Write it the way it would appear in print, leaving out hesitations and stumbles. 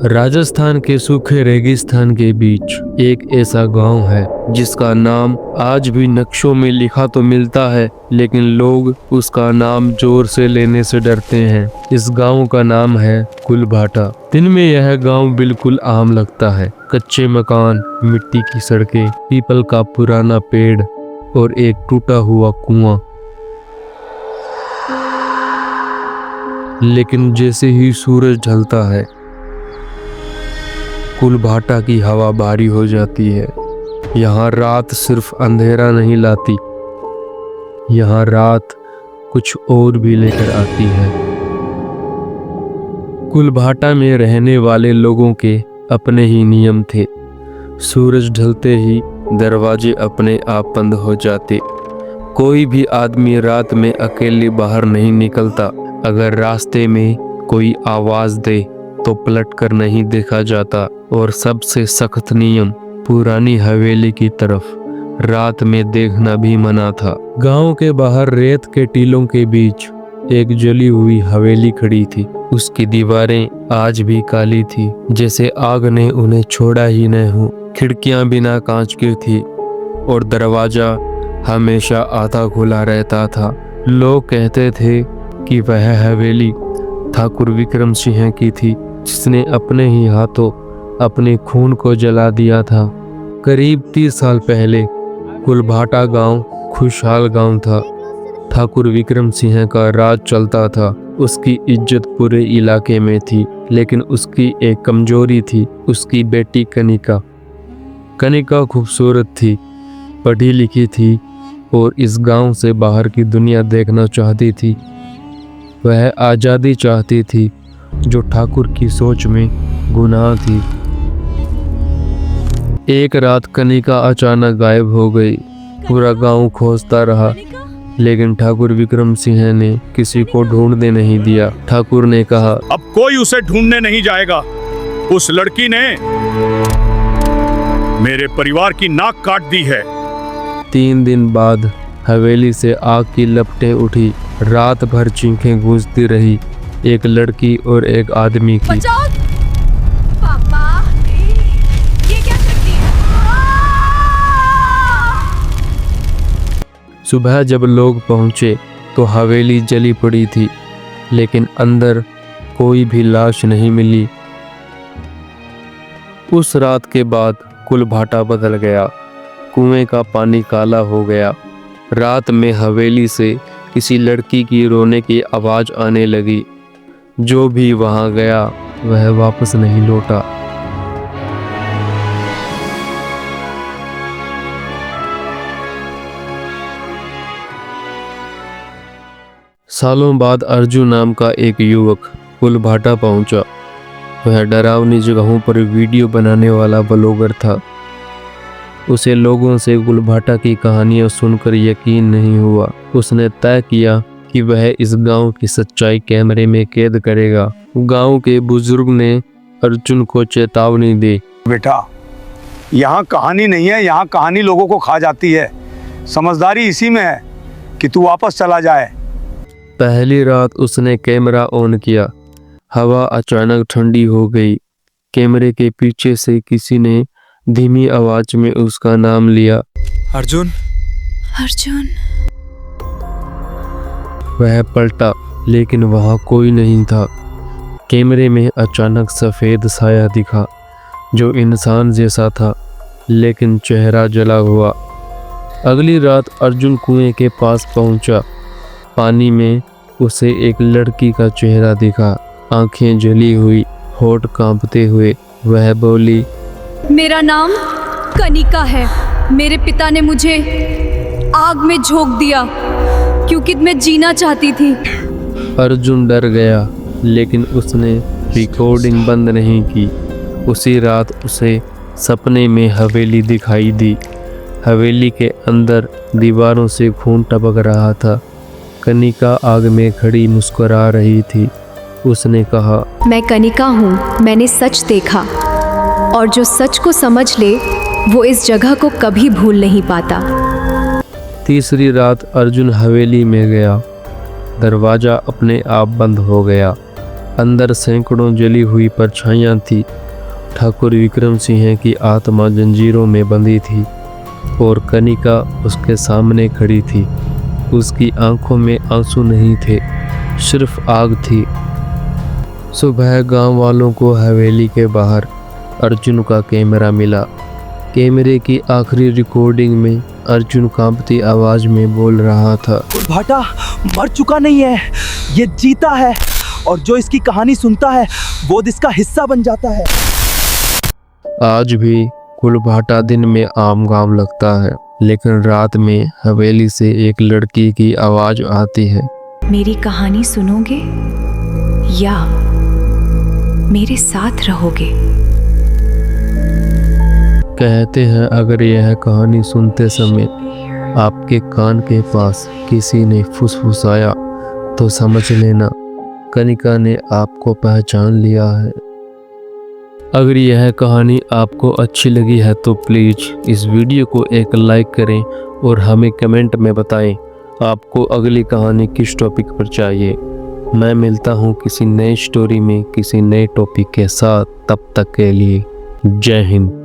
राजस्थान के सूखे रेगिस्तान के बीच एक ऐसा गांव है जिसका नाम आज भी नक्शों में लिखा तो मिलता है, लेकिन लोग उसका नाम जोर से लेने से डरते हैं। इस गांव का नाम है कुलभाटा। दिन में यह गांव बिल्कुल आम लगता है। कच्चे मकान, मिट्टी की सड़कें, पीपल का पुराना पेड़ और एक टूटा हुआ कुआं। लेकिन जैसे ही सूरज ढलता है, कुलभाटा की हवा भारी हो जाती है। यहाँ रात सिर्फ अंधेरा नहीं लाती, यहाँ रात कुछ और भी लेकर आती है। कुलभाटा में रहने वाले लोगों के अपने ही नियम थे। सूरज ढलते ही दरवाजे अपने आप बंद हो जाते। कोई भी आदमी रात में अकेले बाहर नहीं निकलता। अगर रास्ते में कोई आवाज दे तो पलट कर नहीं देखा जाता। और सबसे सख्त नियम, पुरानी हवेली की तरफ रात में देखना भी मना था। गांव के बाहर रेत के टीलों के बीच एक जली हुई हवेली खड़ी थी। उसकी दीवारें आज भी काली थी, जैसे आग ने उन्हें छोड़ा ही न हो। खिड़कियां बिना कांच की थी और दरवाजा हमेशा आधा खुला रहता था। लोग कहते थे कि वह हवेली ठाकुर विक्रम सिंह की थी, जिसने अपने ही हाथों अपने खून को जला दिया था। करीब 30 साल पहले कुलभाटा गांव खुशहाल गांव था। ठाकुर विक्रम सिंह का राज चलता था। उसकी इज्जत पूरे इलाके में थी, लेकिन उसकी एक कमजोरी थी, उसकी बेटी कनिका। कनिका खूबसूरत थी, पढ़ी लिखी थी और इस गांव से बाहर की दुनिया देखना चाहती थी। वह आज़ादी चाहती थी, जो ठाकुर की सोच में गुनाह थी। एक रात कनिका अचानक गायब हो गई। पूरा गांव खोजता रहा, लेकिन ठाकुर विक्रम सिंह ने किसी को ढूंढने नहीं दिया। ठाकुर ने कहा, अब कोई उसे ढूंढने नहीं जाएगा। उस लड़की ने मेरे परिवार की नाक काट दी है। 3 दिन बाद हवेली से आग की लपटें उठी। रात भर चीखें गूंजती रही, एक लड़की और एक आदमी की। पापा, ये क्या करती है? सुबह जब लोग पहुंचे तो हवेली जली पड़ी थी, लेकिन अंदर कोई भी लाश नहीं मिली। उस रात के बाद कुलभाटा बदल गया। कुएं का पानी काला हो गया। रात में हवेली से किसी लड़की की रोने की आवाज आने लगी। जो भी वहां गया वह वापस नहीं लौटा। सालों बाद अर्जुन नाम का एक युवक कुलभाटा पहुंचा। वह डरावनी जगहों पर वीडियो बनाने वाला ब्लॉगर था। उसे लोगों से कुलभाटा की कहानियां सुनकर यकीन नहीं हुआ। उसने तय किया कि वह इस गांव की सच्चाई कैमरे में कैद करेगा। गांव के बुजुर्ग ने अर्जुन को चेतावनी दी, बेटा, यहाँ कहानी नहीं है, यहाँ कहानी लोगों को खा जाती है। समझदारी इसी में है कि तू वापस चला जाए। पहली रात उसने कैमरा ऑन किया। हवा अचानक ठंडी हो गई। कैमरे के पीछे से किसी ने धीमी आवाज में उसका नाम लिया, अर्जुन। अर्जुन। वह पलटा, लेकिन वहां कोई नहीं था। कैमरे में अचानक सफेद साया दिखा, जो इंसान जैसा था, लेकिन चेहरा जला हुआ। अगली रात अर्जुन कुएं के पास पहुंचा। पानी में उसे एक लड़की का चेहरा दिखा, आंखें जली हुई, होठ कांपते हुए। वह बोली, मेरा नाम कनिका है। मेरे पिता ने मुझे आग में झोंक दिया क्योंकि मैं जीना चाहती थी। अर्जुन डर गया, लेकिन उसने रिकॉर्डिंग बंद नहीं की। उसी रात उसे सपने में हवेली दिखाई दी। हवेली के अंदर दीवारों से खून टपक रहा था। कनिका आग में खड़ी मुस्कुरा रही थी। उसने कहा, मैं कनिका हूँ। मैंने सच देखा, और जो सच को समझ ले वो इस जगह को कभी भूल नहीं पाता। तीसरी रात अर्जुन हवेली में गया। दरवाजा अपने आप बंद हो गया। अंदर सैकड़ों जली हुई परछाइयाँ थी। ठाकुर विक्रम सिंह की आत्मा जंजीरों में बंधी थी और कनिका उसके सामने खड़ी थी। उसकी आंखों में आंसू नहीं थे, सिर्फ आग थी। सुबह गांव वालों को हवेली के बाहर अर्जुन का कैमरा मिला। कैमरे की आखिरी रिकॉर्डिंग में अर्जुन कांपती आवाज में बोल रहा था, भाटा मर चुका नहीं है, ये जीता है और जो इसकी कहानी सुनता है वो इसका हिस्सा बन जाता है। आज भी कुलभाटा दिन में आम गांव लगता है, लेकिन रात में हवेली से एक लड़की की आवाज आती है, मेरी कहानी सुनोगे या मेरे साथ रहोगे? कहते हैं अगर यह कहानी सुनते समय आपके कान के पास किसी ने फुसफुसाया तो समझ लेना कनिका ने आपको पहचान लिया है। अगर यह कहानी आपको अच्छी लगी है तो प्लीज़ इस वीडियो को एक लाइक करें और हमें कमेंट में बताएं आपको अगली कहानी किस टॉपिक पर चाहिए। मैं मिलता हूँ किसी नई स्टोरी में किसी नए टॉपिक के साथ। तब तक के लिए जय हिंद।